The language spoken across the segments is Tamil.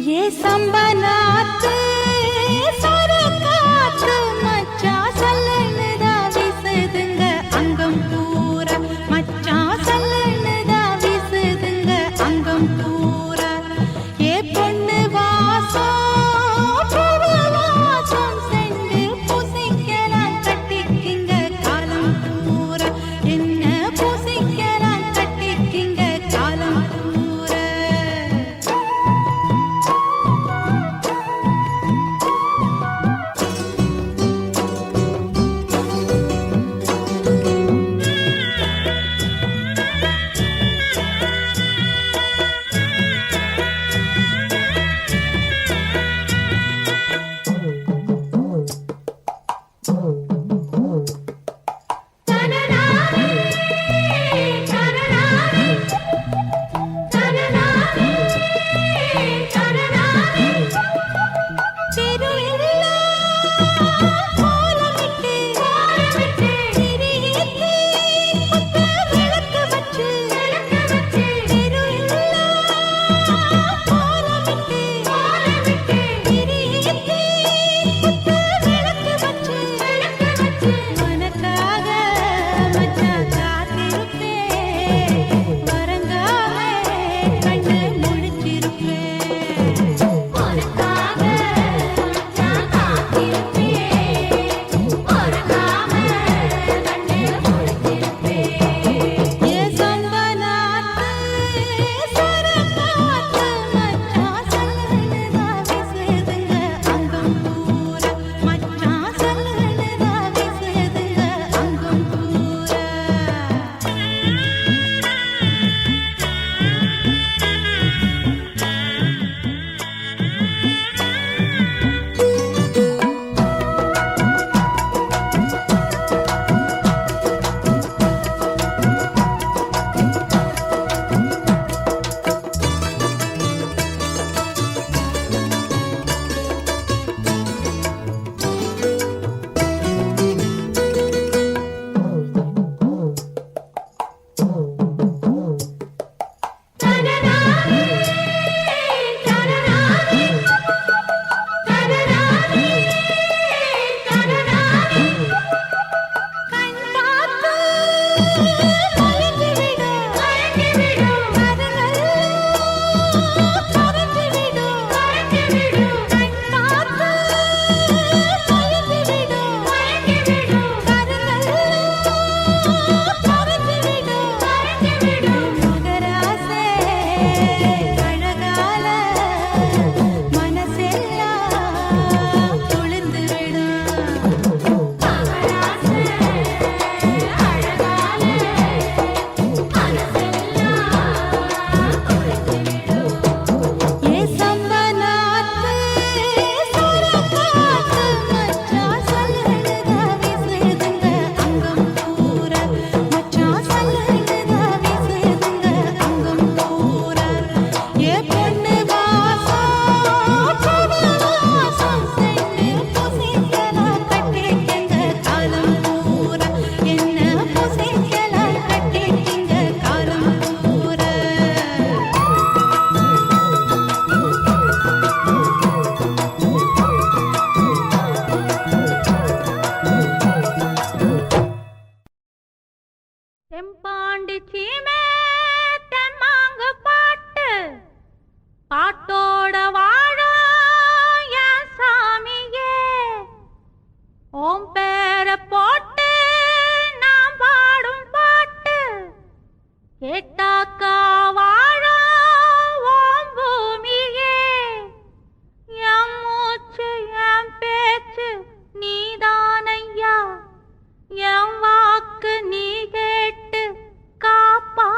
ये संबनाते सरकाते मच्चा सल्लनदा विसदंग अंगम पूरा मच्चा सल्लनदा विसदंग अंगम पूरा ये பொண்ணு வாசம் பூவாசம் சென்று பூசிக்கலாம் கட்டிக்கிங்க காலம் பூரா என்ன பூசிக்கலாம் கட்டிக்கிங்க காலம் பூரா எம் வாக்கு நீ கேட்டு காப்பா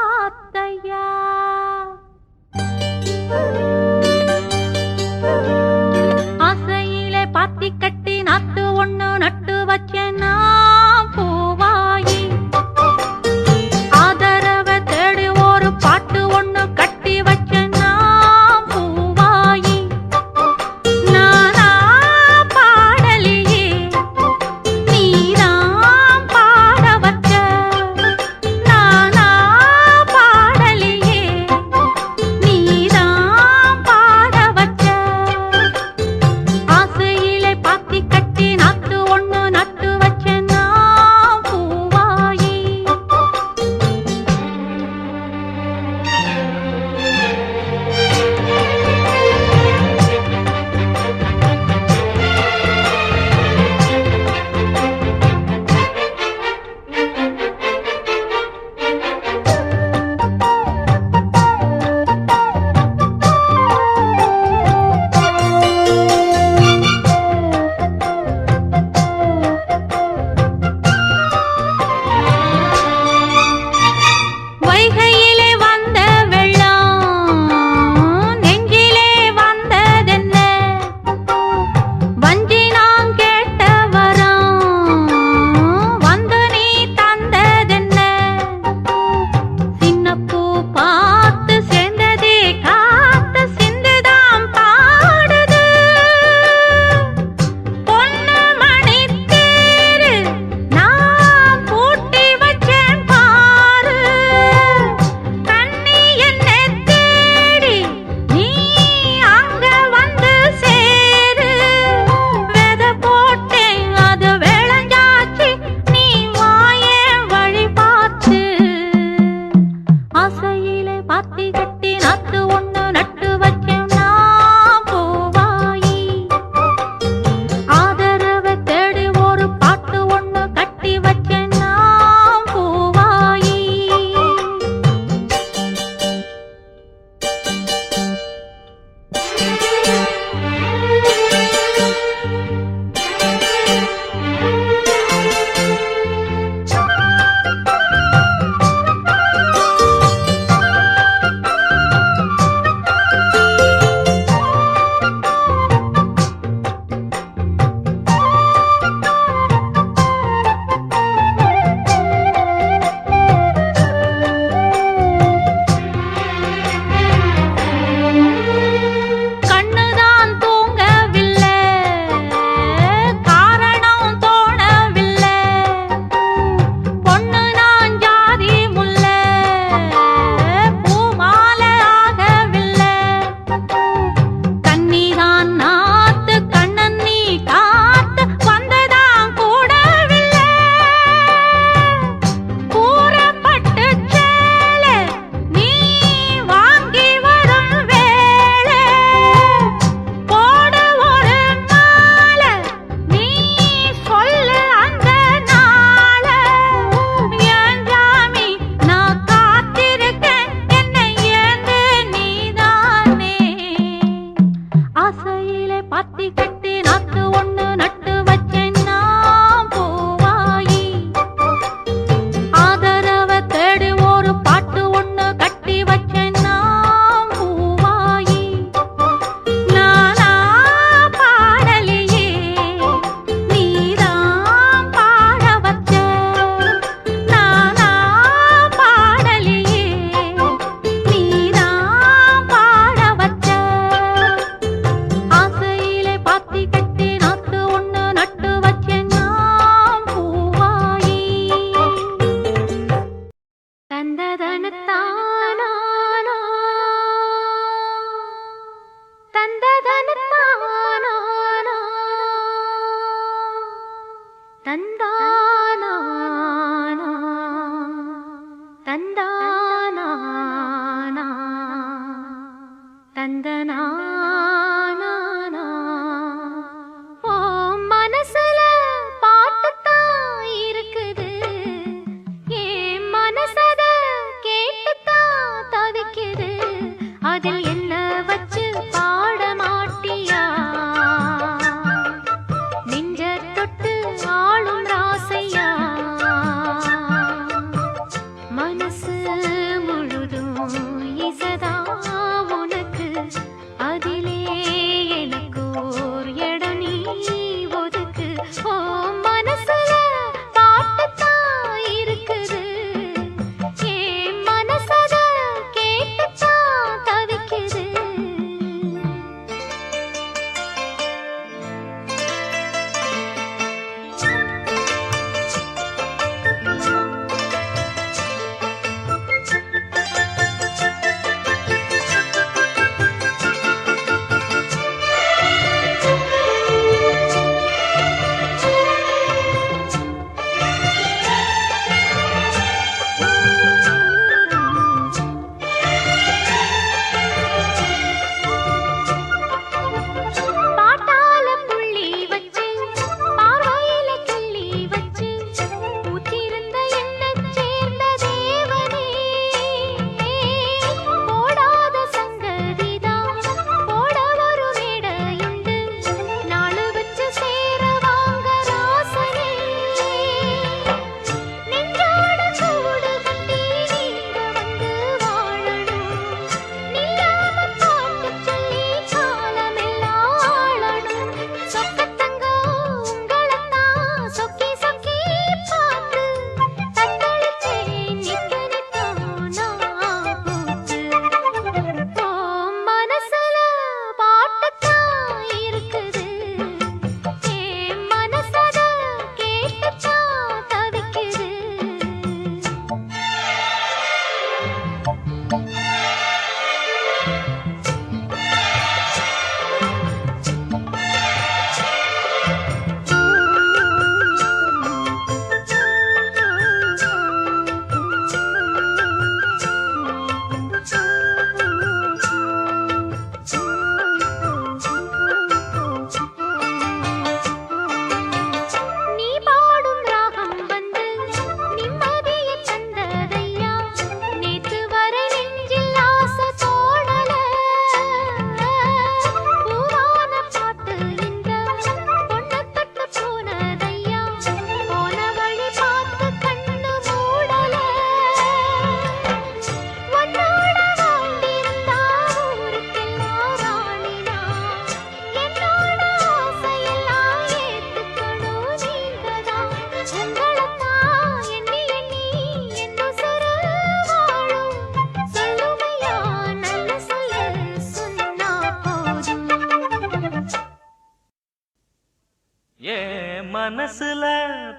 மனசுல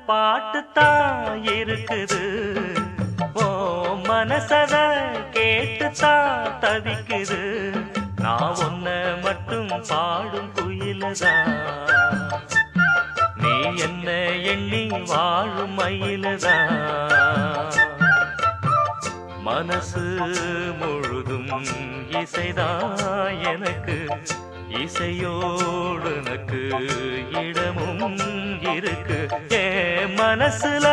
பாட்டுத்தான் இருக்குது, ஓ மனசத கேட்டுத்தான் தவிக்குது. நான் ஒன்ன மட்டும் பாடும் குயிலதான், நீ என்ன எண்ணி வாழும் மயிலதான். மனசு முழுதும் இசைதான் எனக்கு, இசையோடு எனக்கு இடமும் இருக்கு. ஏ மனசுல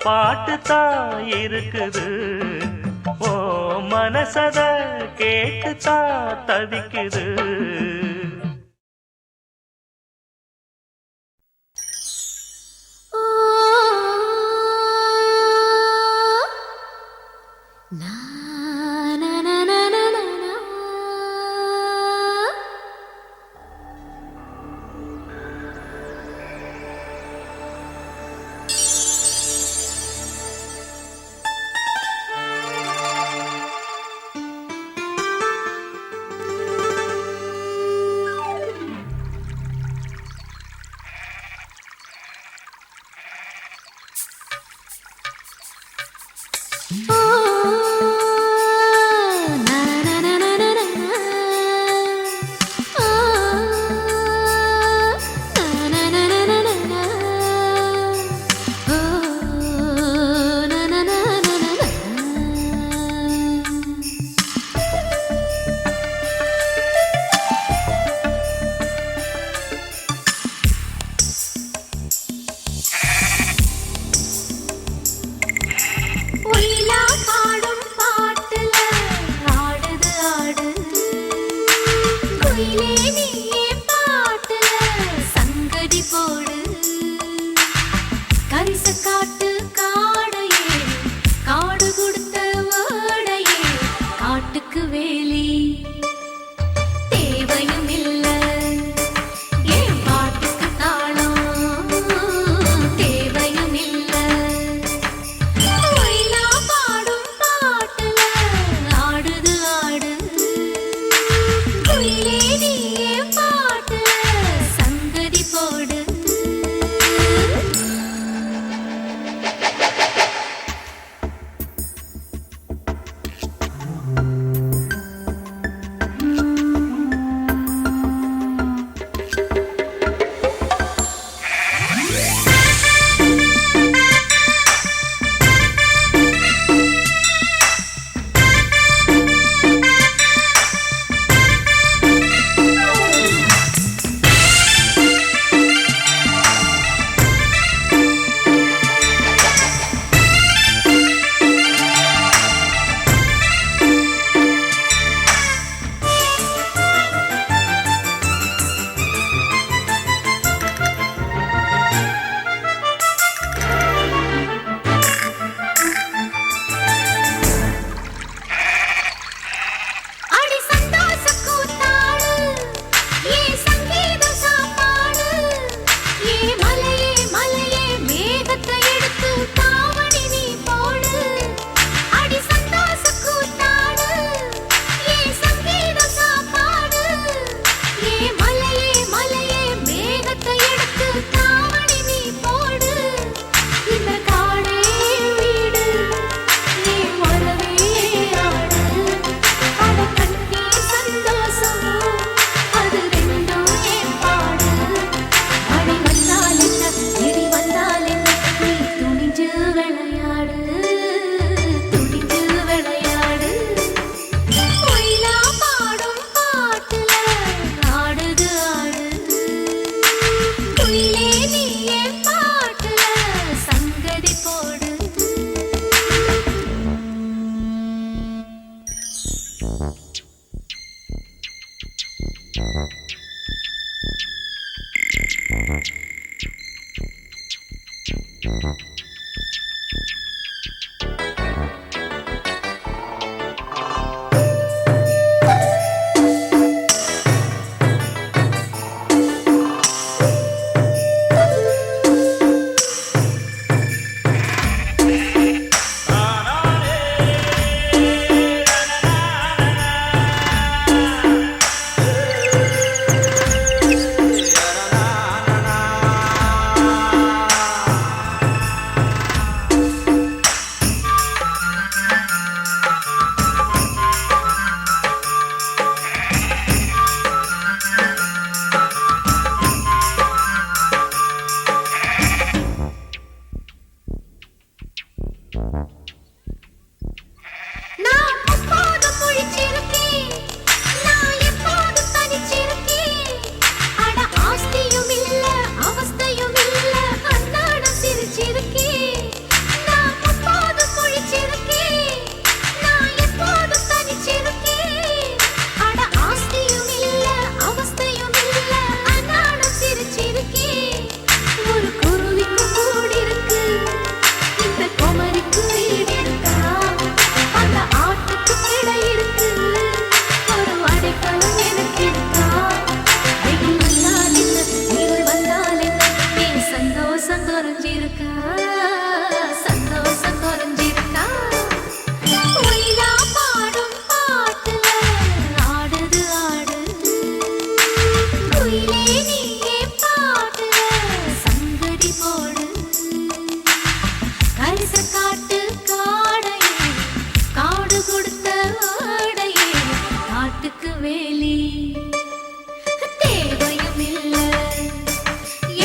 பாட்டுத்தான் இருக்குது, ஓ மனசத கேட்டுத்தான் தவிக்குது. ஒயிலா நான் எப்போதும் முழிச்சிருக்கேன், நான் எப்போதும் தனிச்சிருக்கேன். அட ஆஸ்தியும் இல்ல, அவஸ்தையும் இல்ல, அன்னாடம் சிரிச்சிருக்கேன். நான் எப்போதும் முழிச்சிருக்கேன், நான் எப்போதும் தனிச்சிருக்கேன். அட ஆஸ்தியும் இல்ல, அவஸ்தையும் இல்ல, அன்னாடம் சிரிச்சிருக்கேன். ஒரு குருவிக்கு கூடு இருக்கு, இந்த குமரிக்கு வீடு இருக்கா? அந்த ஆட்டுக்கு கிடை இருக்கு, ஒரு அடைக்கலம் எனக்கு இருக்கா? வெயில் வந்தால் என்ன, இருள் வந்தால் என்ன, என் சந்தோஷம் குறைஞ்சிருக்கா? சந்தோஷம் குறைஞ்சிருக்கா? ஒயிலா பாடும் பாட்டுல ஆடுது ஆடுது, குயிலே நீயே பாட்டுல சங்கடி போடு. கரிச காட்டு காடையே, காடு கொடுத்த ஆடையே, காட்டுக்கு வேலி தேவையும் இல்ல,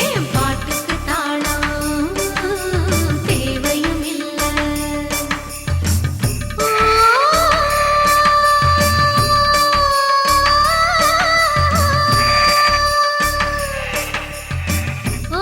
ஏன் பாட்டுக்கு தாளம் தேவையும் இல்ல. ஓ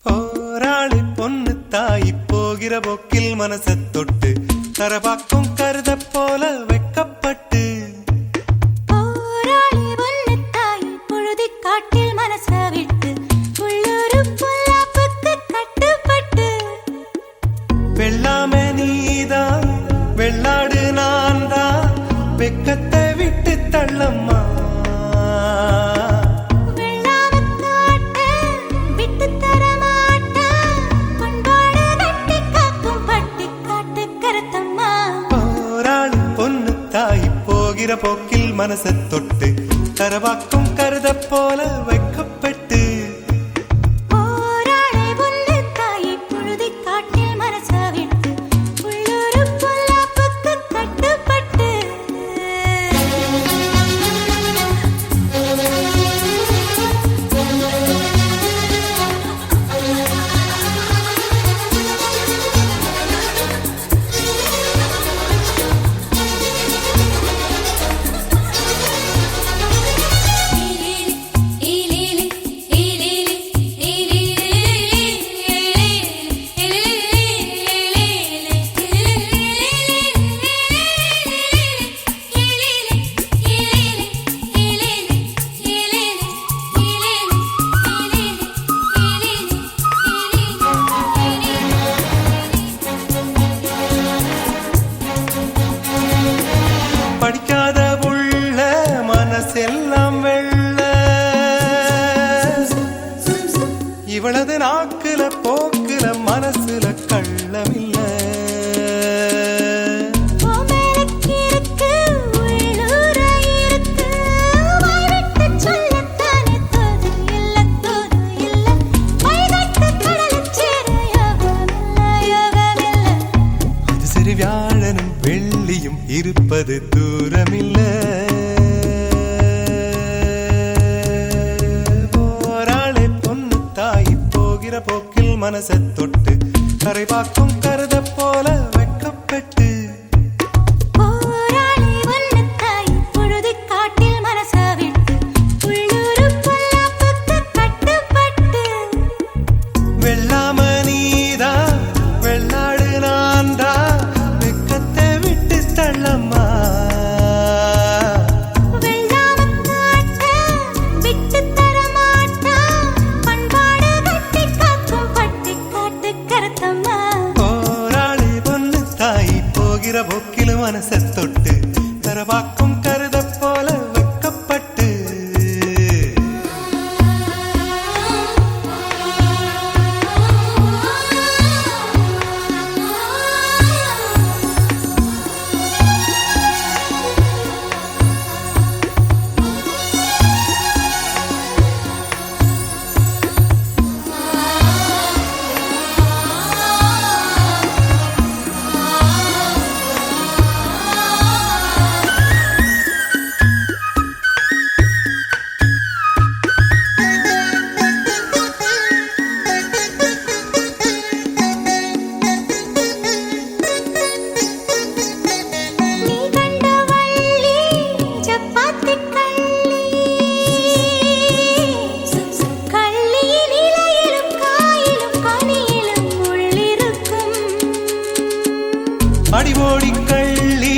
போராளி பொண்ணு தாய் போகிற போக்கில் மனச தொட்டு தரபாக்கும் கருத போல வெக்கப்பட்டு போராளி ஒன்னு தாய் பொழுதி காட்டில் மனச விட்டு உள்ளூரு பொல்லாப்புக்கு கட்டுப்பட்டு. வெள்ளாமே நீதான் வெள்ளாடு நான் தான் வெக்கத்தை விட்டு தள்ளம்மா. வெள்ளாம காட்ட விட்டு தர மாட்டேன், பண்பாடு கட்டி காக்கும் பட்டி காட்டு கருத்தம்மா. போராளி பொண்ணு தாய் போகிற போக்கில் மனச தொட்டு தரபாக்கும் கருத போல வெக்கப்பட்டு. போராளி ஒன்னு தாய் பொழுதி காட்டில் மனச விட்டு உள்ளூரு பொல்லாப்புக்கு கட்டுப்பட்டு. படிக்காத உள்ள மனசெல்லாம் வெள்ள இவளது நாக்குல போக்குல மனசுல கள்ளமில்ல. ஓமேலக்கு இருக்கு, உள்ளூர இருக்கு, வாய்விட்டு சொல்லத்தானே தோது இல்ல, தோது இல்ல. வைகட்டு கடலைச் சேர யோகமில்ல, யோகமில்ல. அது சரி வியாழனும் வெள்ளியும் இருப்பது தூரமில்ல. போராளே பொண்ணு தாய் போகிற போக்கில் மனச தொட்டு கரைபாக்கும் கருத போல வெக்கப்பட்டு. போராளி ஒன்னு தாய் பொழுது காட்டில் மனச விட்டு உள்ளூரு பொல்லாப்புக்கு கட்டுப்பட்டு. வெள்ளாம நீதான் வெள்ளாடு நான் தான் வெக்கத்தை விட்டு தள்ளம்மா. போகிற போக்கில் மனசை தொட்டு தரவாக்கும் கருத போல வெக்கப்பட்டு நீ கண்ட வள்ளி சப்பாத்தி கள்ளி கள்ளியின் இலையிலும் காயிலும் கனியிலும் உள்ளிருக்கும் அடிபோடி கள்ளி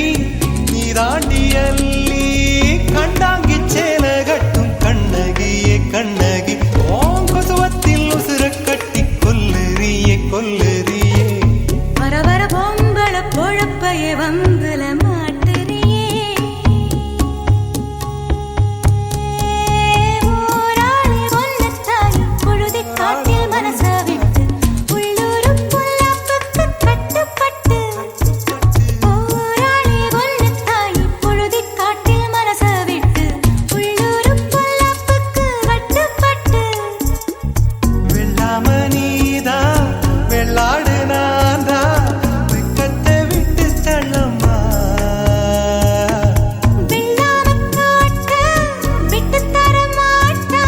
நீ தாண்டி அள்ளி கண்டாங்கி சேல கட்டும் கண்ணகியே கண்ணகி ஓங்கசுவத்தில் உசுர கட்டி கொல்லுறியே கொல்லுறியே வர வர பொம்பள பொழப்பைய வம்புல மாட்டுறியே ஊராளி ஒன்னத்தாய் பொழுதி காட்டில் மனச விட்டு உள்ளூரு பொல்லாப்புக்கு கட்டுப்பட்டு ஊராளி ஒன்னத்தாய் பொழுதி காட்டில் மனச விட்டு உள்ளூரு பொல்லாப்புக்கு கட்டுப்பட்டு வெள்ளாம நீதா வெள்ளாடு நான்தா வெக்கத்தை விட்டு தள்ளம்மா வெள்ளாம காட்ட விட்டு தர மாட்டா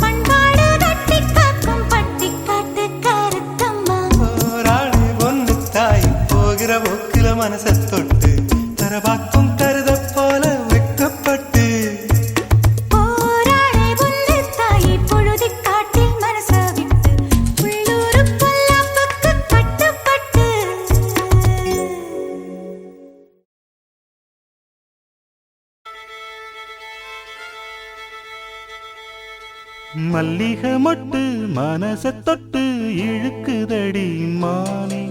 பண்பாடு கட்டி காக்கும் பட்டி காட்டு கருத்தம்மா போராளி ஒன்னு தாய் போகிற போக்கில மனசை தொட்டு தரவாக்கும் கருத போல வெக்கப்பட்டு போராளே புல்லு தாயை பொழுதி காட்டில் மனச விட்டு உள்ளூரு பொல்லாப்புக்கு கட்டுப்பட்டு மல்லிகை மொட்டு மனச தொட்டு இழுக்குதடி மானே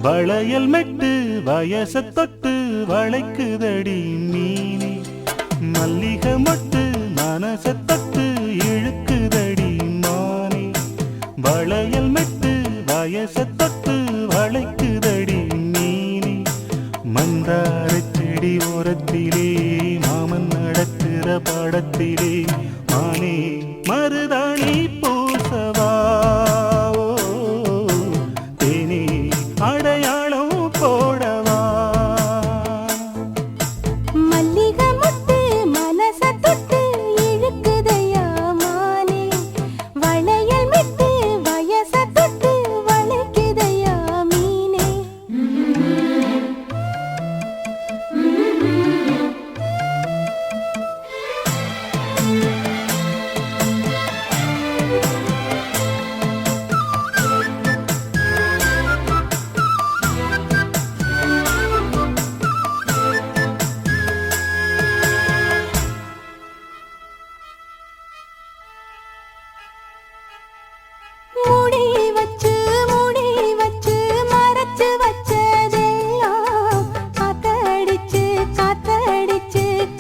வளையல் மெட்டு வயச தொட்டு வளைக்குதடி மீனே மல்லிகை மொட்டு மனச தொட்டு இழுக்குதடி மானே வளையல் மெட்டு வயச தொட்டு வளைக்குதடி மீனே மந்தார செடி ஓரத்திலே மாமன் நடக்கிற படத்திலே மானே மருதாணி பூசவா ஓ, தேனே அடையாளம் போடவா மல்லிகை முட்டு மனச தொட்டு இழுக்குதையா மானே வளையல் மிட்டு வயச தொட்டு வளைக்குதையா மீனே மூடி வச்சு மறைச்சு வச்சதெல்லாம் காத்தடிச்சு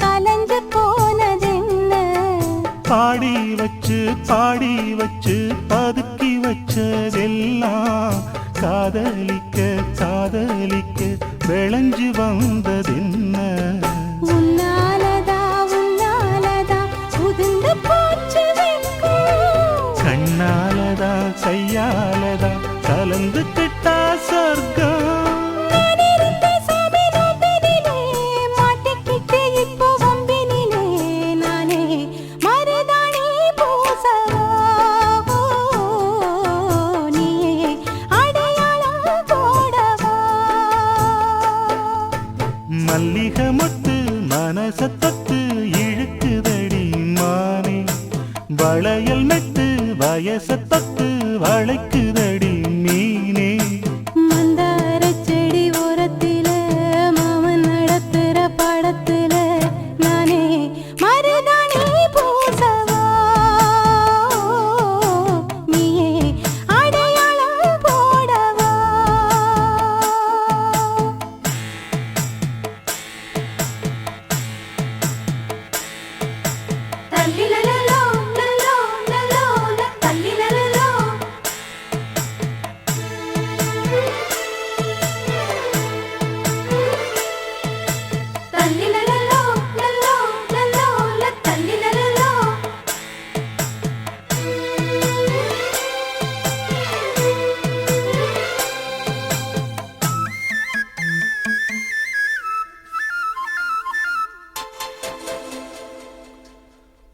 கலஞ்சு போனதென்ன பாடி வச்சு பதுக்கி வச்சதெல்லாம் காதலிக்க விளைஞ்சு வந்ததென்ன உன்னாலதா உதிர்ந்து போச்சு வெட்கம் கண்ணாலதா கையாலதா கலந்துக்கிட்டா சொர்க்கம் நான் இருந்த சாமி நோம்பினிலே மாட்டிக்கிட்டு இப்போ வம்பினிலே நானே மருதாணி பூசவா நீயே அடையாளம் போடவா மல்லிகை மொட்டு மனச தொட்டு இழுக்குதடி மானே வளையல் மெட்டு வயச தொட்டு வளைக்குதடி மீனே மந்தார செடி ஓரத்தில மாமன் நடத்துற படத்துல நானே மருதாணி பூசவா நீயே அடையாளம் போடவா தல்லிலலலோ, லலோ, லலோ, தல்லிலலலோ. தல்லிலலலோ, லலோ, லலோ, தல்லிலலலோ.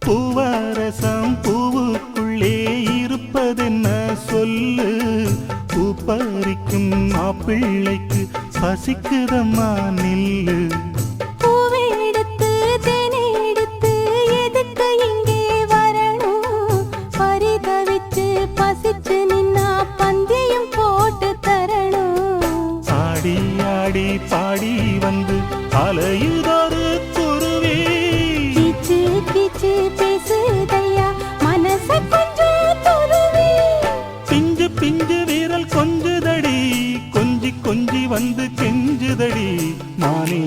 பூவரசம் பூவுக்குள்ளே இருப்பதென்ன சொல்லு, பூ பறிக்கும் மாப்பிள்ளைக்கு பசிக்குதம்மா நில்லு. பூவெடுத்து தேனெடுத்து எதுக்கு இங்கே வரணும், பரிதவிச்சு பசிச்சு நின்னா பந்தியும் போட்டு தரணும். ஆடி ஆடி பாடி வந்து அலையுதொரு குருவி, கீச்சு கீச்சு பேசுதையா மனச கொஞ்சம் துருவி. பிஞ்சு பிஞ்சு வீரல் கொஞ்சுதடி, கொஞ்சி கொஞ்சி வந்து கெஞ்சுதடி. மானே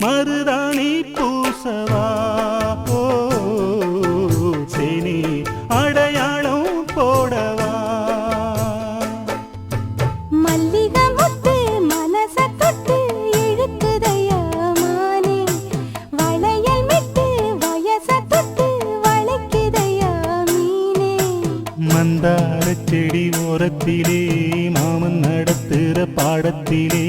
மருதாணி பூசவா, ஓ தேனே அடையாளம் போடவா. மல்லிகை முத்து மனச தொட்டு இழுக்குதையா மானே, வளையல் மிட்டு வயச தொட்டு வளைக்குதையா மீனே. மந்தார செடி ஓரத்திலே மாமன் நடத்துற பாடத்திலே